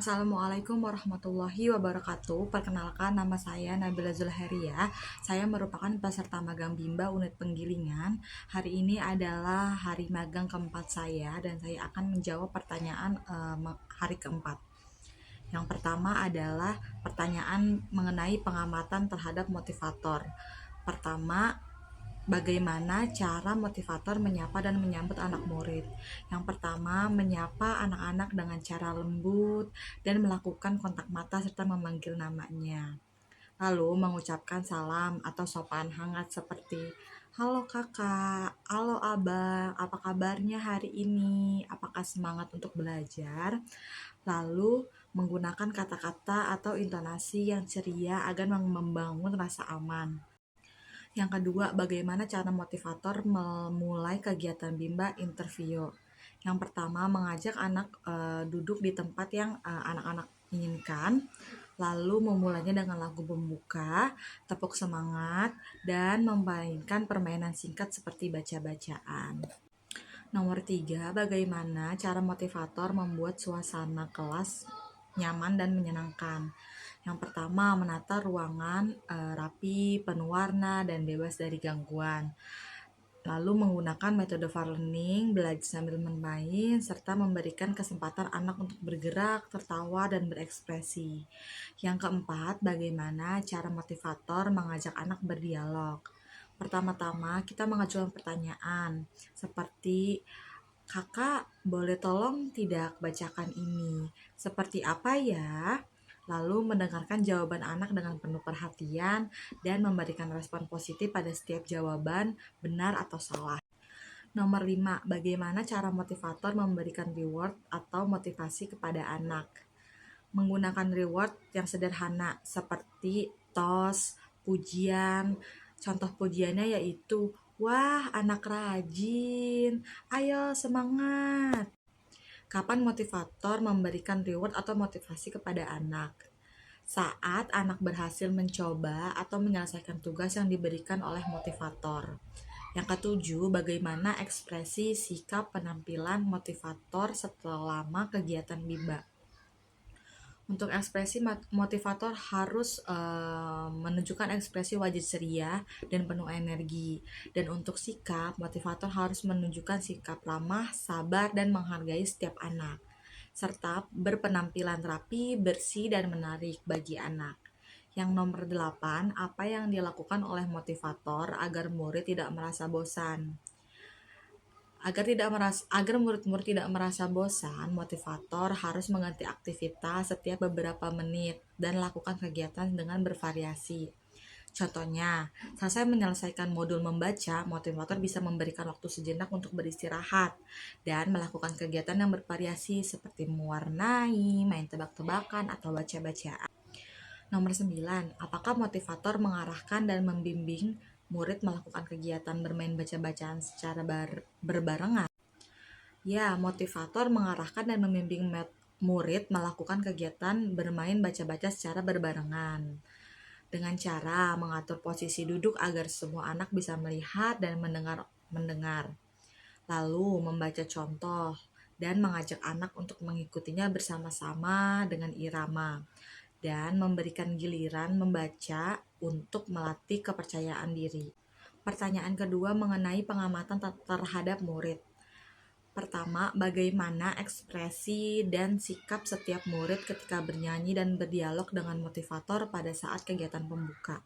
Assalamualaikum warahmatullahi wabarakatuh. Perkenalkan, nama saya Nabila Zulheria. Saya merupakan peserta magang Bimba unit penggilingan. Hari ini adalah hari magang keempat saya dan saya akan menjawab pertanyaan hari keempat. Yang pertama adalah pertanyaan mengenai pengamatan terhadap motivator. Pertama, bagaimana cara motivator menyapa dan menyambut anak murid? Yang pertama, menyapa anak-anak dengan cara lembut dan melakukan kontak mata serta memanggil namanya. Lalu mengucapkan salam atau sopan hangat seperti "Halo kakak, halo abang, apa kabarnya hari ini? Apakah semangat untuk belajar?" Lalu menggunakan kata-kata atau intonasi yang ceria agar membangun rasa aman. Yang kedua, bagaimana cara motivator memulai kegiatan Bimba interview? Yang pertama, mengajak anak duduk di tempat yang anak-anak inginkan, lalu memulainya dengan lagu pembuka, tepuk semangat, dan memainkan permainan singkat seperti baca-bacaan. Nomor 3, bagaimana cara motivator membuat suasana kelas nyaman dan menyenangkan? Yang pertama, menata ruangan rapi, penuh warna, dan bebas dari gangguan. Lalu menggunakan metode far learning, belajar sambil bermain, serta memberikan kesempatan anak untuk bergerak, tertawa, dan berekspresi. Yang keempat, bagaimana cara motivator mengajak anak berdialog? Pertama-tama, kita mengajukan pertanyaan seperti, "Kakak, boleh tolong tidak bacakan ini? Seperti apa ya?" Lalu mendengarkan jawaban anak dengan penuh perhatian dan memberikan respon positif pada setiap jawaban, benar atau salah. Nomor 5, bagaimana cara motivator memberikan reward atau motivasi kepada anak? Menggunakan reward yang sederhana seperti tos, pujian. Contoh pujiannya yaitu, "Wah, anak rajin. Ayo semangat." Kapan motivator memberikan reward atau motivasi kepada anak? Saat anak berhasil mencoba atau menyelesaikan tugas yang diberikan oleh motivator. Yang ketujuh, bagaimana ekspresi, sikap, penampilan motivator selama kegiatan Bimba? Untuk ekspresi, motivator harus menunjukkan ekspresi wajah ceria dan penuh energi. Dan untuk sikap, motivator harus menunjukkan sikap ramah, sabar, dan menghargai setiap anak, serta berpenampilan rapi, bersih, dan menarik bagi anak. Yang nomor 8, apa yang dilakukan oleh motivator agar murid tidak merasa bosan? Agar murid-murid tidak merasa bosan, motivator harus mengganti aktivitas setiap beberapa menit dan lakukan kegiatan dengan bervariasi. Contohnya, selesai menyelesaikan modul membaca, motivator bisa memberikan waktu sejenak untuk beristirahat dan melakukan kegiatan yang bervariasi seperti mewarnai, main tebak-tebakan, atau baca-bacaan. Nomor 9, apakah motivator mengarahkan dan membimbing murid melakukan kegiatan bermain baca-bacaan secara berbarengan? Ya, motivator mengarahkan dan membimbing murid melakukan kegiatan bermain baca-baca secara berbarengan dengan cara mengatur posisi duduk agar semua anak bisa melihat dan mendengar. Lalu membaca contoh dan mengajak anak untuk mengikutinya bersama-sama dengan irama, dan memberikan giliran membaca untuk melatih kepercayaan diri. Pertanyaan kedua mengenai pengamatan terhadap murid. Pertama, bagaimana ekspresi dan sikap setiap murid ketika bernyanyi dan berdialog dengan motivator pada saat kegiatan pembuka?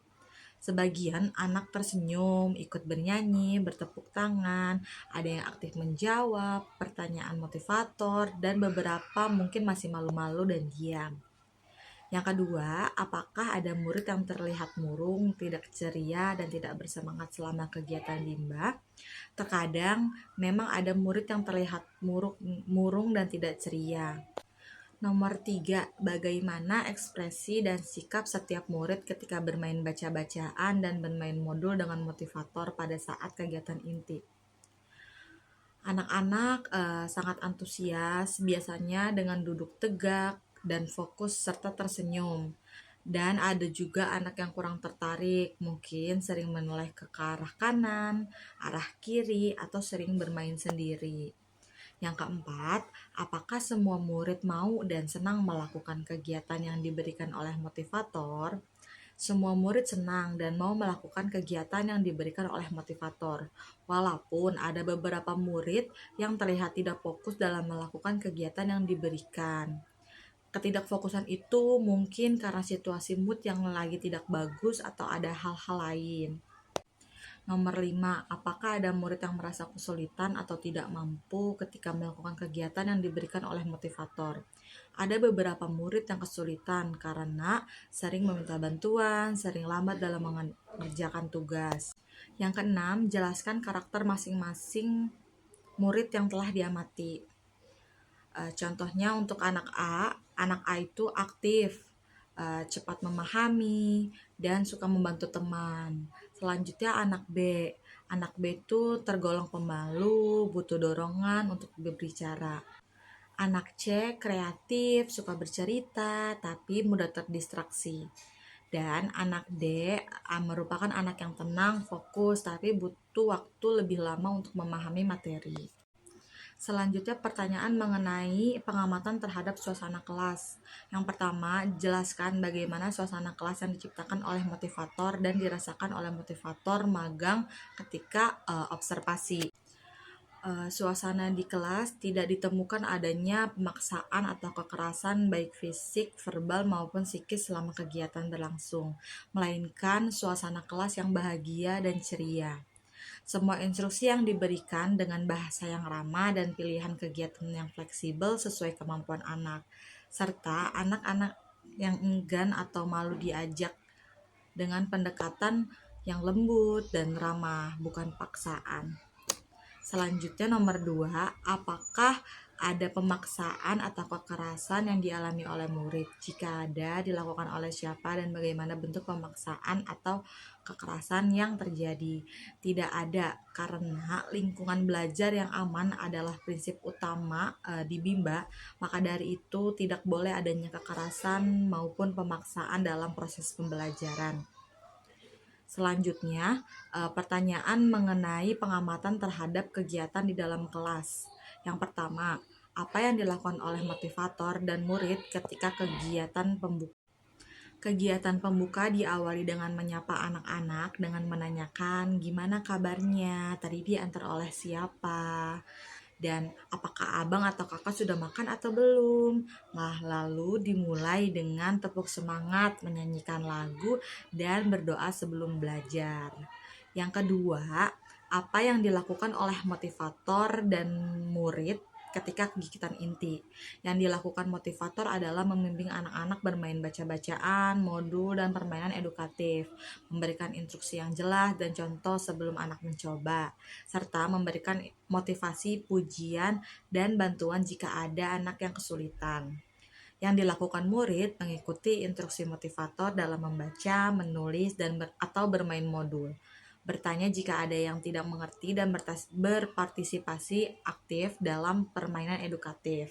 Sebagian anak tersenyum, ikut bernyanyi, bertepuk tangan, ada yang aktif menjawab pertanyaan motivator, dan beberapa mungkin masih malu-malu dan diam. Yang kedua, apakah ada murid yang terlihat murung, tidak ceria, dan tidak bersemangat selama kegiatan Bimba? Terkadang memang ada murid yang terlihat murung dan tidak ceria. Nomor 3, bagaimana ekspresi dan sikap setiap murid ketika bermain baca-bacaan dan bermain modul dengan motivator pada saat kegiatan inti? Anak-anak sangat antusias, biasanya dengan duduk tegak dan fokus serta tersenyum. Dan ada juga anak yang kurang tertarik, mungkin sering menoleh ke arah kanan, arah kiri, atau sering bermain sendiri. Yang keempat, apakah semua murid mau dan senang melakukan kegiatan yang diberikan oleh motivator? Semua murid senang dan mau melakukan kegiatan yang diberikan oleh motivator. Walaupun ada beberapa murid yang terlihat tidak fokus dalam melakukan kegiatan yang diberikan. Ketidakfokusan itu mungkin karena situasi mood yang lagi tidak bagus atau ada hal-hal lain. Nomor 5, apakah ada murid yang merasa kesulitan atau tidak mampu ketika melakukan kegiatan yang diberikan oleh motivator? Ada beberapa murid yang kesulitan karena sering meminta bantuan, sering lambat dalam mengerjakan tugas. Yang keenam, jelaskan karakter masing-masing murid yang telah diamati. Contohnya untuk anak A itu aktif, cepat memahami, dan suka membantu teman. Selanjutnya anak B itu tergolong pemalu, butuh dorongan untuk berbicara. Anak C kreatif, suka bercerita, tapi mudah terdistraksi. Dan anak D merupakan anak yang tenang, fokus, tapi butuh waktu lebih lama untuk memahami materi. Selanjutnya pertanyaan mengenai pengamatan terhadap suasana kelas. Yang pertama, jelaskan bagaimana suasana kelas yang diciptakan oleh motivator dan dirasakan oleh motivator magang ketika observasi. Suasana di kelas tidak ditemukan adanya pemaksaan atau kekerasan baik fisik, verbal maupun psikis selama kegiatan berlangsung, melainkan suasana kelas yang bahagia dan ceria. Semua instruksi yang diberikan dengan bahasa yang ramah dan pilihan kegiatan yang fleksibel sesuai kemampuan anak, serta anak-anak yang enggan atau malu diajak dengan pendekatan yang lembut dan ramah, bukan paksaan. Selanjutnya nomor 2, apakah ada pemaksaan atau kekerasan yang dialami oleh murid? Jika ada, dilakukan oleh siapa dan bagaimana bentuk pemaksaan atau kekerasan yang terjadi? Tidak ada, karena lingkungan belajar yang aman adalah prinsip utama di Bimba, maka dari itu tidak boleh adanya kekerasan maupun pemaksaan dalam proses pembelajaran. Selanjutnya, pertanyaan mengenai pengamatan terhadap kegiatan di dalam kelas. Yang pertama, apa yang dilakukan oleh motivator dan murid ketika kegiatan pembuka? Kegiatan pembuka diawali dengan menyapa anak-anak dengan menanyakan gimana kabarnya, tadi diantar oleh siapa, dan apakah abang atau kakak sudah makan atau belum. Lalu dimulai dengan tepuk semangat, menyanyikan lagu, dan berdoa sebelum belajar. Yang kedua, apa yang dilakukan oleh motivator dan murid ketika kegiatan inti. Yang dilakukan motivator adalah membimbing anak-anak bermain baca-bacaan, modul, dan permainan edukatif, memberikan instruksi yang jelas dan contoh sebelum anak mencoba, serta memberikan motivasi, pujian, dan bantuan jika ada anak yang kesulitan. Yang dilakukan murid mengikuti instruksi motivator dalam membaca, menulis, dan atau bermain modul. Bertanya jika ada yang tidak mengerti dan berpartisipasi aktif dalam permainan edukatif.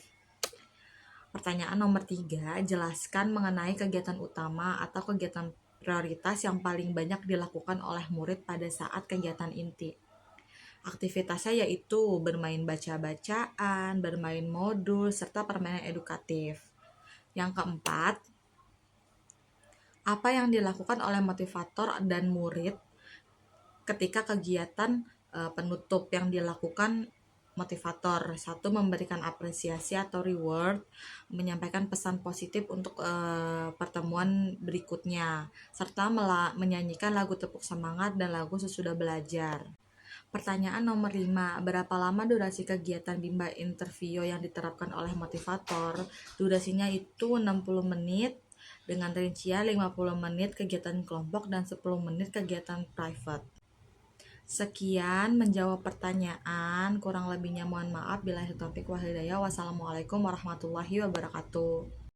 Pertanyaan nomor 3, jelaskan mengenai kegiatan utama atau kegiatan prioritas yang paling banyak dilakukan oleh murid pada saat kegiatan inti. Aktivitasnya yaitu bermain baca-bacaan, bermain modul, serta permainan edukatif. Yang keempat, apa yang dilakukan oleh motivator dan murid ketika kegiatan penutup yang dilakukan motivator? 1, memberikan apresiasi atau reward, menyampaikan pesan positif untuk pertemuan berikutnya, serta menyanyikan lagu tepuk semangat dan lagu sesudah belajar. Pertanyaan nomor 5, berapa lama durasi kegiatan Bimba interview yang diterapkan oleh motivator? Durasinya itu 60 menit dengan rincian 50 menit kegiatan kelompok dan 10 menit kegiatan private. Sekian menjawab pertanyaan, kurang lebihnya mohon maaf. Billahi taufiq wal hidayah. Wassalamualaikum warahmatullahi wabarakatuh.